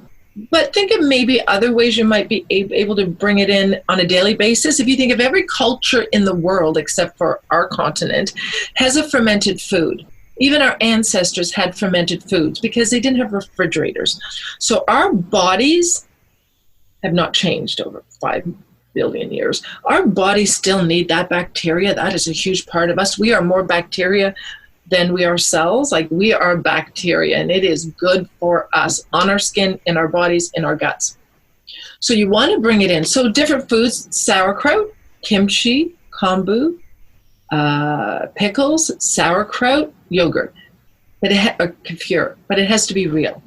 But think of maybe other ways you might be able to bring it in on a daily basis. If you think of every culture in the world, except for our continent, has a fermented food. Even our ancestors had fermented foods because they didn't have refrigerators. So our bodies have not changed over 5 billion years. Our bodies still need that bacteria. That is a huge part of us. We are more bacteria than we are cells. Like, we are bacteria, and it is good for us on our skin, in our bodies, in our guts. So you want to bring it in. So different foods: sauerkraut, kimchi, kombu, pickles, sauerkraut, yogurt, or kefir. But it has to be real.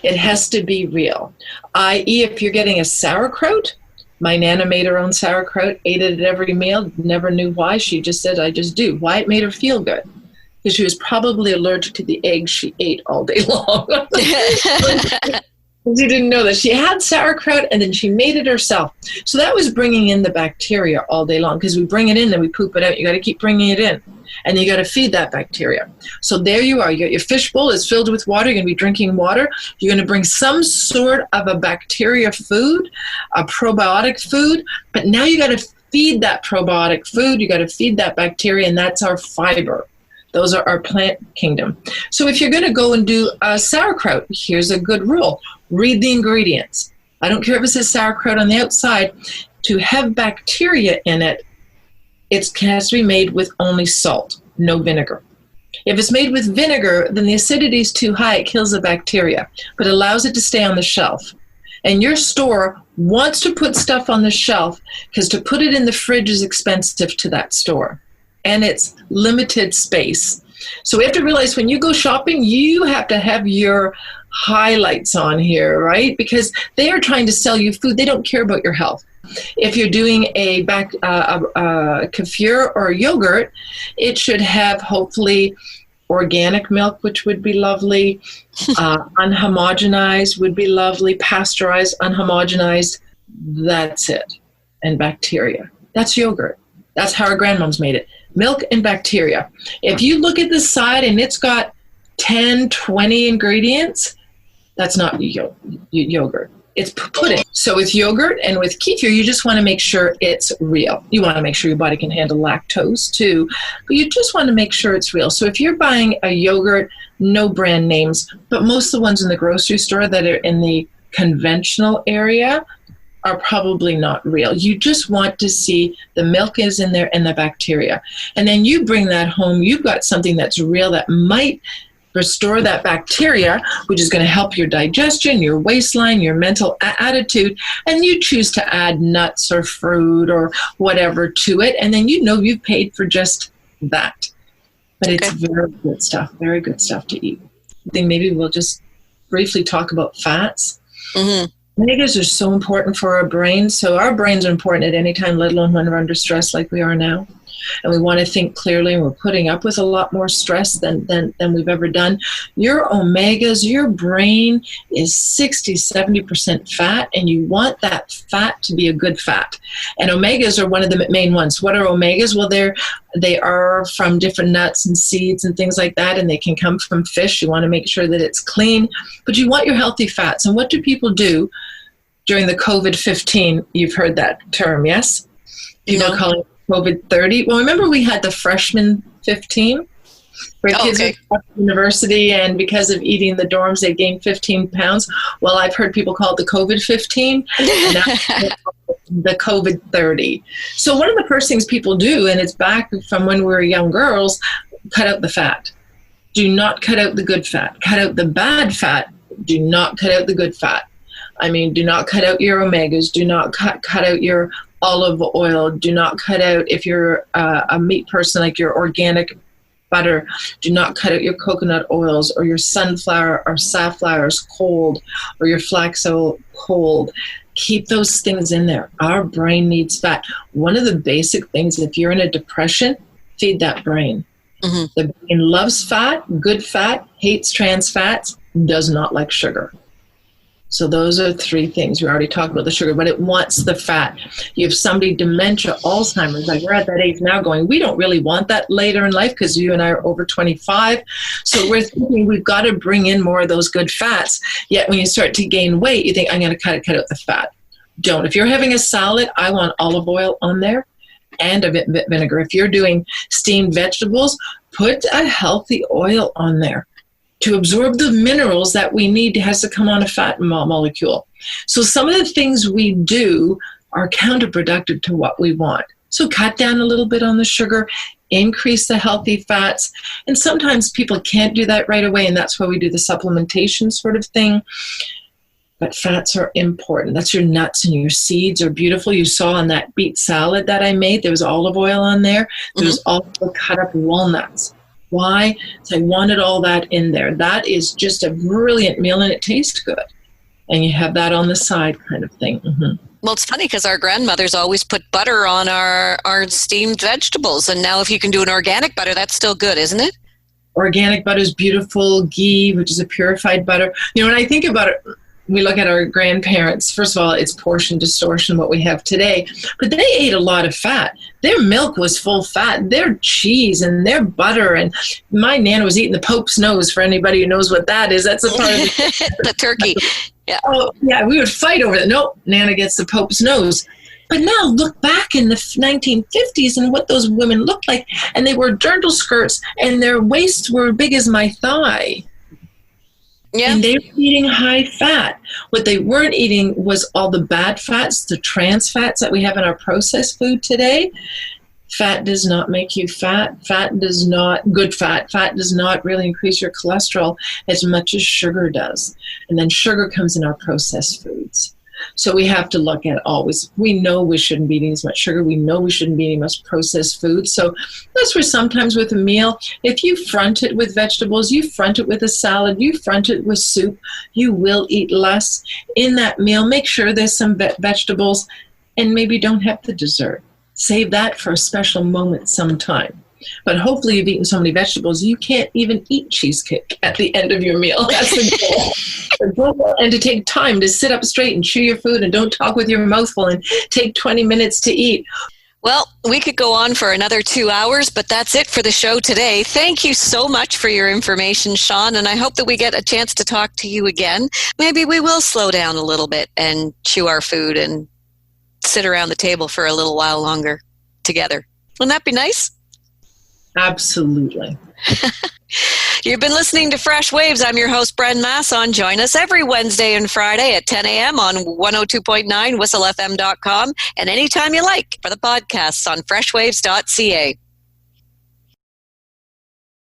It has to be real. I.e., if you're getting a sauerkraut, my Nana made her own sauerkraut, ate it at every meal, never knew why. She just said, "I just do." Why? It made her feel good. Because she was probably allergic to the eggs she ate all day long. She didn't know that. She had sauerkraut, and then she made it herself. So that was bringing in the bacteria all day long, because we bring it in, then we poop it out. You got to keep bringing it in, and you got to feed that bacteria. So there you are. Your fishbowl is filled with water. You're going to be drinking water. You're going to bring some sort of a bacteria food, a probiotic food, but now you got to feed that probiotic food. You got to feed that bacteria, and that's our fiber. Those are our plant kingdom. So if you're going to go and do a sauerkraut, here's a good rule. Read the ingredients. I don't care if it says sauerkraut on the outside. To have bacteria in it, it has to be made with only salt, no vinegar. If it's made with vinegar, then the acidity is too high. It kills the bacteria, but allows it to stay on the shelf. And your store wants to put stuff on the shelf, because to put it in the fridge is expensive to that store. And it's limited space. So we have to realize, when you go shopping, you have to have your highlights on here, right? Because they are trying to sell you food. They don't care about your health. If you're doing a kefir or a yogurt, it should have hopefully organic milk, which would be lovely. Unhomogenized would be lovely. Pasteurized, unhomogenized. That's it. And bacteria. That's yogurt. That's how our grandmoms made it. Milk and bacteria. If you look at the side and it's got 10, 20 ingredients, that's not yogurt. It's pudding. So with yogurt and with kefir, you just want to make sure it's real. You want to make sure your body can handle lactose too, but you just want to make sure it's real. So if you're buying a yogurt, no brand names, but most of the ones in the grocery store that are in the conventional area are probably not real. You just want to see the milk is in there and the bacteria. And then you bring that home, you've got something that's real that might restore that bacteria, which is going to help your digestion, your waistline, your mental attitude, and you choose to add nuts or fruit or whatever to it, and then you know you've paid for just that. But it's very good stuff to eat. I think maybe we'll just briefly talk about fats. Mm-hmm. Omegas are so important for our brains. So our brains are important at any time, let alone when we're under stress like we are now. And we want to think clearly, and we're putting up with a lot more stress than we've ever done. Your omegas, your brain is 60-70% fat, and you want that fat to be a good fat. And omegas are one of the main ones. What are omegas? Well, they are from different nuts and seeds and things like that, and they can come from fish. You want to make sure that it's clean, but you want your healthy fats. And what do people do during the COVID-15? You've heard that term, yes? People are calling it COVID-30. Well, remember we had the freshman 15, where kids went to university, and because of eating the dorms, they gained 15 pounds. Well, I've heard people call it the COVID-15, and that's the COVID-30. So one of the first things people do, and it's back from when we were young girls, cut out the fat. Do not cut out the good fat. Cut out the bad fat. Do not cut out the good fat. I mean, do not cut out your omegas. Do not cut out your olive oil. Do not cut out, if you're a meat person, like your organic butter. Do not cut out your coconut oils, or your sunflower or safflowers cold, or your flax oil cold. Keep those things in there. Our brain needs fat. One of the basic things, if you're in a depression, feed that brain. Mm-hmm. The brain loves fat, good fat, hates trans fats, does not like sugar. So those are three things. We already talked about the sugar, but it wants the fat. You have somebody, dementia, Alzheimer's, like we're at that age now going, we don't really want that later in life because you and I are over 25. So we're thinking we've got to bring in more of those good fats. Yet when you start to gain weight, you think, I'm going to cut out the fat. Don't. If you're having a salad, I want olive oil on there and a bit vinegar. If you're doing steamed vegetables, put a healthy oil on there. To absorb the minerals that we need, has to come on a fat molecule. So some of the things we do are counterproductive to what we want. So cut down a little bit on the sugar, increase the healthy fats. And sometimes people can't do that right away, and that's why we do the supplementation sort of thing. But fats are important. That's your nuts, and your seeds are beautiful. You saw on that beet salad that I made, there was olive oil on there. There was also cut up walnuts. Why? So I wanted all that in there. That is just a brilliant meal, and it tastes good. And you have that on the side kind of thing. Mm-hmm. Well, it's funny because our grandmothers always put butter on our steamed vegetables. And now if you can do an organic butter, that's still good, isn't it? Organic butter is beautiful. Ghee, which is a purified butter. You know, when I think about it, we look at our grandparents. First of all, it's portion distortion, what we have today. But they ate a lot of fat. Their milk was full fat. Their cheese and their butter. And my Nana was eating the Pope's nose, for anybody who knows what that is. That's a part of the turkey. Yeah. Oh, yeah, we would fight over it. Nope, Nana gets the Pope's nose. But now look back in the 1950s and what those women looked like. And they wore dirndl skirts, and their waists were big as my thigh. Yeah. And they were eating high fat. What they weren't eating was all the bad fats, the trans fats that we have in our processed food today. Fat does not make you fat. Fat does not really increase your cholesterol as much as sugar does. And then sugar comes in our processed foods. So we have to look at always, we know we shouldn't be eating as much sugar. We know we shouldn't be eating much processed food. So that's where sometimes with a meal, if you front it with vegetables, you front it with a salad, you front it with soup, you will eat less in that meal. Make sure there's some vegetables, and maybe don't have the dessert. Save that for a special moment sometime. But hopefully you've eaten so many vegetables, you can't even eat cheesecake at the end of your meal. That's the goal. And to take time to sit up straight and chew your food and don't talk with your mouth full and take 20 minutes to eat. Well, we could go on for another 2 hours, but that's it for the show today. Thank you so much for your information, Shawn, and I hope that we get a chance to talk to you again. Maybe we will slow down a little bit and chew our food and sit around the table for a little while longer together. Wouldn't that be nice? Absolutely. You've been listening to Fresh Waves. I'm your host, Bren Masson. Join us every Wednesday and Friday at 10 a.m. on 102.9 whistlefm.com and anytime you like for the podcasts on freshwaves.ca.